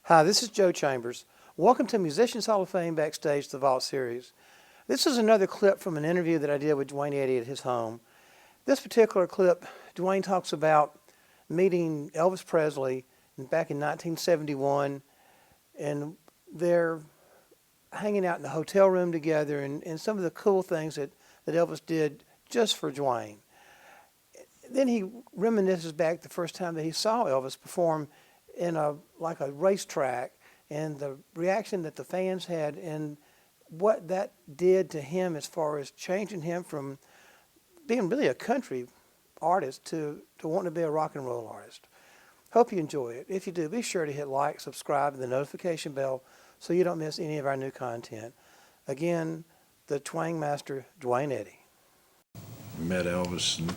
Hi, this is Joe Chambers. Welcome to Musicians Hall of Fame Backstage, the Vault Series. This is another clip from an interview that I did with Duane Eddy at his home. This particular clip, Duane talks about meeting Elvis Presley back in 1971, and they're hanging out in the hotel room together and some of the cool things that Elvis did just for Duane. Then he reminisces back the first time that he saw Elvis perform in a racetrack, and the reaction that the fans had and what that did to him as far as changing him from being really a country artist to wanting to be a rock and roll artist. Hope you enjoy it. If you do, be sure to hit like, subscribe, and the notification bell so you don't miss any of our new content. Again, the twang master, Duane Eddy. Met Elvis in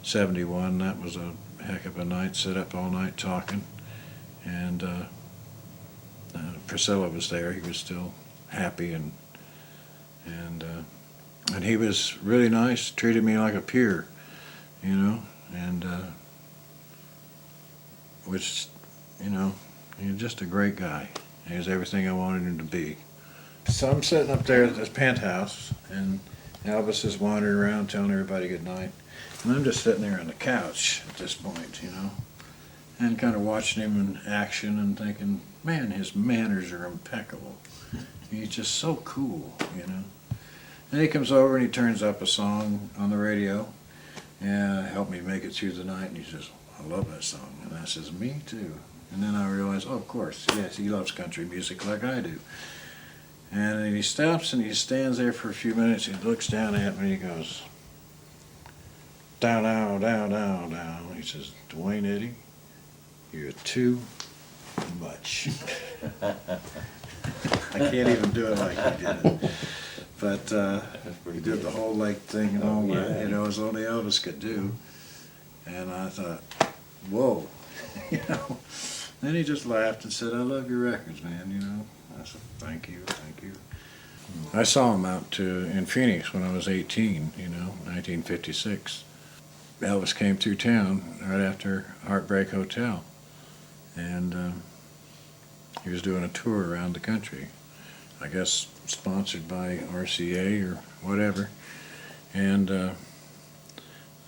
'71. That was a heck of a night. Sat up all night talking. And Priscilla was there. He was still happy, and he was really nice. Treated me like a peer, you know, and which, you know, he was just a great guy. He was everything I wanted him to be. So I'm sitting up there at this penthouse, and Elvis is wandering around telling everybody good night, and I'm just sitting there on the couch at this point, you know, and kind of watching him in action and thinking, man, his manners are impeccable. He's just so cool, you know. And he comes over and he turns up a song on the radio and helped me make it through the night, and he says, I love that song. And I says, me too. And then I realized, oh, of course, yes, he loves country music like I do. And then he stops and he stands there for a few minutes, he looks down at me and he goes, down, down, down, down, down. He says, Duane Eddy, you're too much. I can't even do it like he did it. But he did the whole leg thing and all that, you know, as only Elvis could do. And I thought, whoa, you know. Then he just laughed and said, I love your records, man, you know. I said, thank you, thank you. I saw him out in Phoenix when I was 18, you know, 1956. Elvis came through town right after Heartbreak Hotel. And he was doing a tour around the country, I guess sponsored by RCA or whatever. And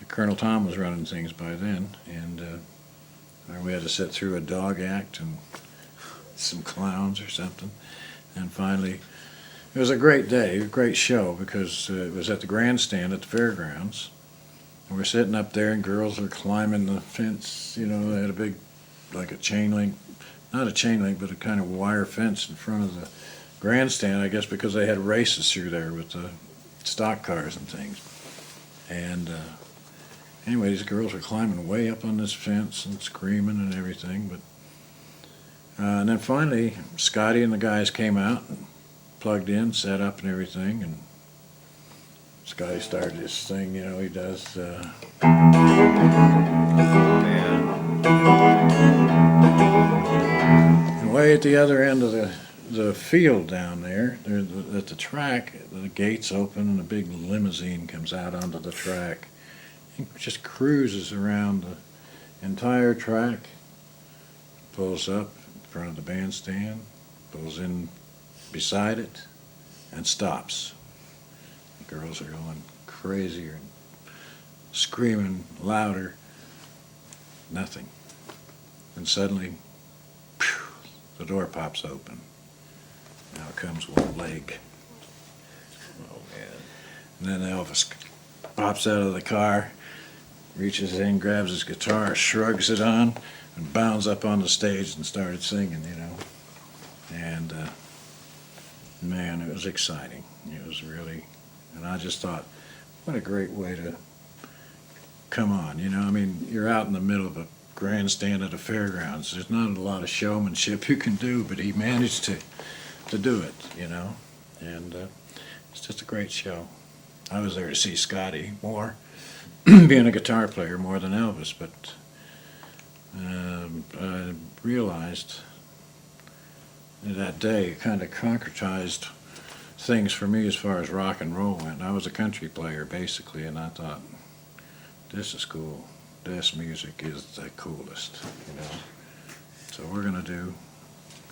Colonel Tom was running things by then, and we had to sit through a dog act and some clowns or something. And finally, it was a great day, a great show, because it was at the grandstand at the fairgrounds. And we're sitting up there and girls are climbing the fence, you know, they had a big, like a chain link, not a chain link, but a kind of wire fence in front of the grandstand, I guess because they had races through there with the stock cars and things. And anyway, these girls were climbing way up on this fence and screaming and everything. But and then finally, Scotty and the guys came out and plugged in, set up and everything, and Scotty started his thing, you know, he does. And way at the other end of the field down there, at the track, the gates open and a big limousine comes out onto the track. It just cruises around the entire track, pulls up in front of the bandstand, pulls in beside it, and stops. The girls are going crazier and screaming louder. Nothing. And suddenly, phew, the door pops open. Now comes one leg. Oh, man. And then Elvis pops out of the car, reaches in, grabs his guitar, shrugs it on, and bounds up on the stage and started singing, you know. And man, it was exciting. It was really, and I just thought, what a great way to come on, you know. I mean, you're out in the middle of a grandstand at a fairgrounds. There's not a lot of showmanship you can do, but he managed to do it, you know. And it's just a great show. I was there to see Scotty more, being a guitar player more than Elvis, but I realized that day it kind of concretized things for me as far as rock and roll went. I was a country player basically, and I thought, this is cool. This music is the coolest, you know. So we're gonna do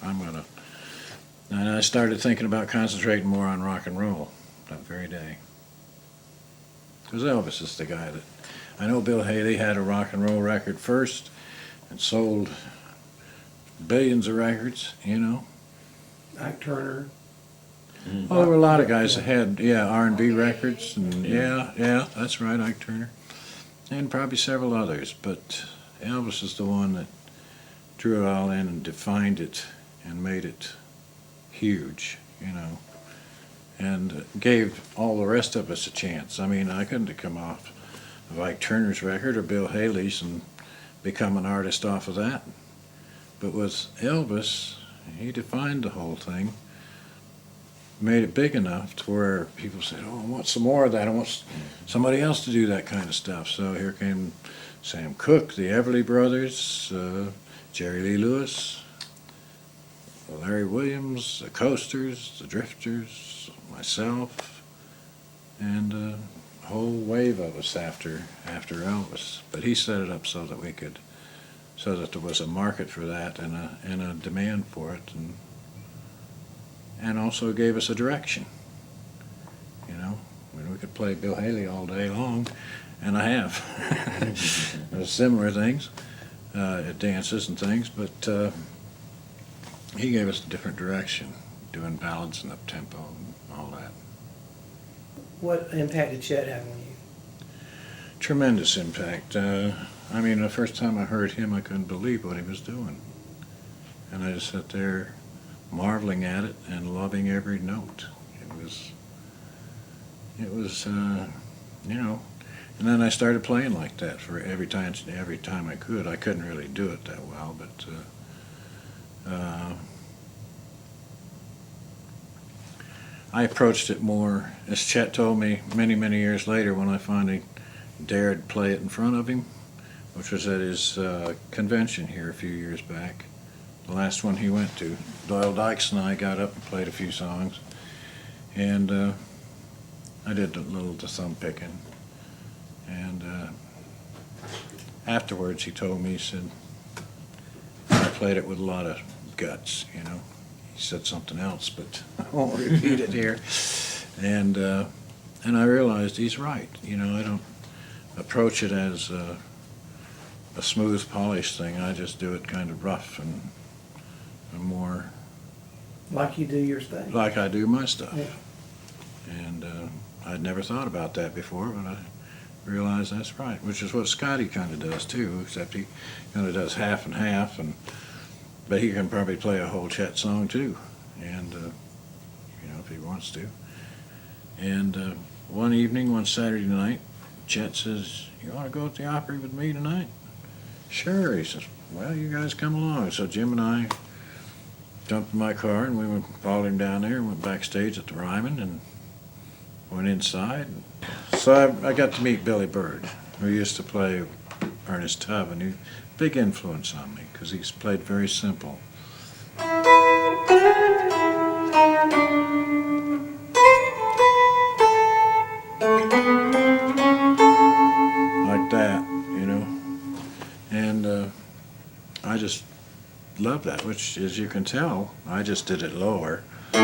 And I started thinking about concentrating more on rock and roll that very day. Because Elvis is the guy that, I know Bill Haley had a rock and roll record first and sold billions of records, you know. Ike Turner. Well, there were a lot of guys that had, R&B records, and yeah, that's right, Ike Turner. And probably several others, but Elvis is the one that drew it all in and defined it and made it huge, you know, and gave all the rest of us a chance. I mean, I couldn't have come off of Ike Turner's record or Bill Haley's and become an artist off of that. But with Elvis, he defined the whole thing, made it big enough to where people said, oh, I want some more of that. I want somebody else to do that kind of stuff. So here came Sam Cooke, the Everly Brothers, Jerry Lee Lewis, Larry Williams, the Coasters, the Drifters, myself, and a whole wave of us after Elvis. But he set it up so that there was a market for that and a demand for it, and also gave us a direction. You know, I mean, we could play Bill Haley all day long, and I have similar things at dances and things, but he gave us a different direction, doing ballads and up-tempo and all that. What impact did Chet have on you? Tremendous impact. I mean, the first time I heard him, I couldn't believe what he was doing. And I just sat there marveling at it and loving every note. It was, you know, and then I started playing like that for every time I could. I couldn't really do it that well, but I approached it more, as Chet told me many, many years later when I finally dared play it in front of him, which was at his convention here a few years back, the last one he went to. Doyle Dykes and I got up and played a few songs, and I did a little of the thumb picking, and afterwards he told me, he said, I played it with a lot of guts, you know. He said something else, but I won't repeat it here. And I realized he's right. You know, I don't approach it as a smooth, polished thing. I just do it kind of rough and more Like you do your thing. like I do my stuff. Yeah. And I'd never thought about that before, but I realized that's right, which is what Scotty kind of does too, except he kind of does half and half, but he can probably play a whole Chet song too, and you know, if he wants to. And one evening, one Saturday night, Chet says, "You want to go to the Opry with me tonight?" "Sure." He says, "Well, you guys come along." So Jim and I jumped in my car and we followed him down there and went backstage at the Ryman and went inside. So I got to meet Billy Bird, who used to play Ernest Tubb, and he's a big influence on me because he's played very simple. Like that, you know. And I just love that, which, as you can tell, I just did it lower. You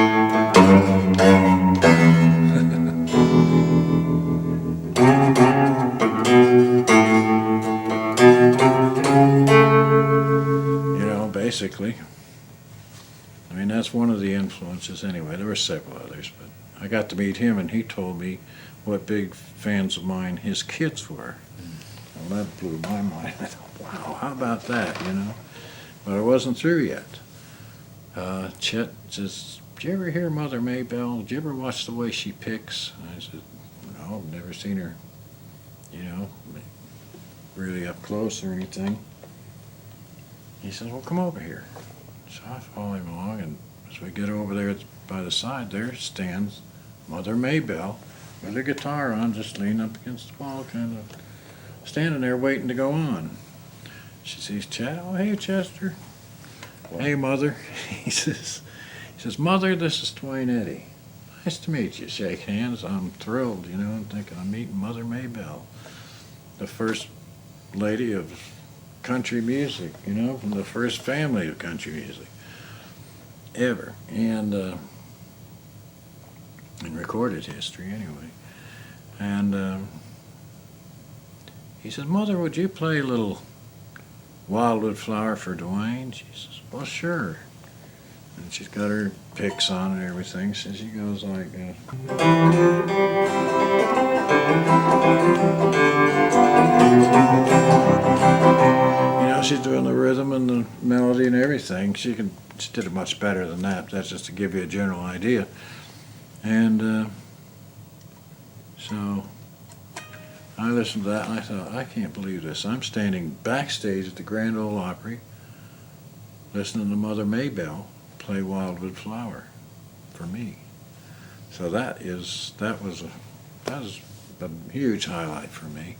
know, basically. I mean, that's one of the influences anyway. There were several others, but I got to meet him, and he told me what big fans of mine his kids were. Well, that blew my mind. I thought, wow, how about that, you know? But I wasn't through yet. Chet says, "Did you ever hear Mother Maybelle? Did you ever watch the way she picks?" And I said, "No, I've never seen her, you know, really up close or anything." He says, "Well, come over here." So I follow him along, and as we get over there by the side, there stands Mother Maybelle with her guitar on, just leaning up against the wall, kind of standing there waiting to go on. She sees Chet. "Oh, hey, Chester." What? "Hey, Mother." He says, "Mother, this is Duane Eddy. Nice to meet you." Shake hands. I'm thrilled, you know, I'm thinking I'm meeting Mother Maybelle, the first lady of country music, you know, from the first family of country music. ever, and in recorded history anyway. And he said, "Mother, would you play a little Wildwood Flower for Duane?" She says, "Well, sure." And she's got her picks on and everything, so she goes like, she's doing the rhythm and the melody and everything. She did it much better than that. That's just to give you a general idea. And so I listened to that and I thought, I can't believe this. I'm standing backstage at the Grand Ole Opry listening to Mother Maybelle play Wildwood Flower for me. So that was a huge highlight for me.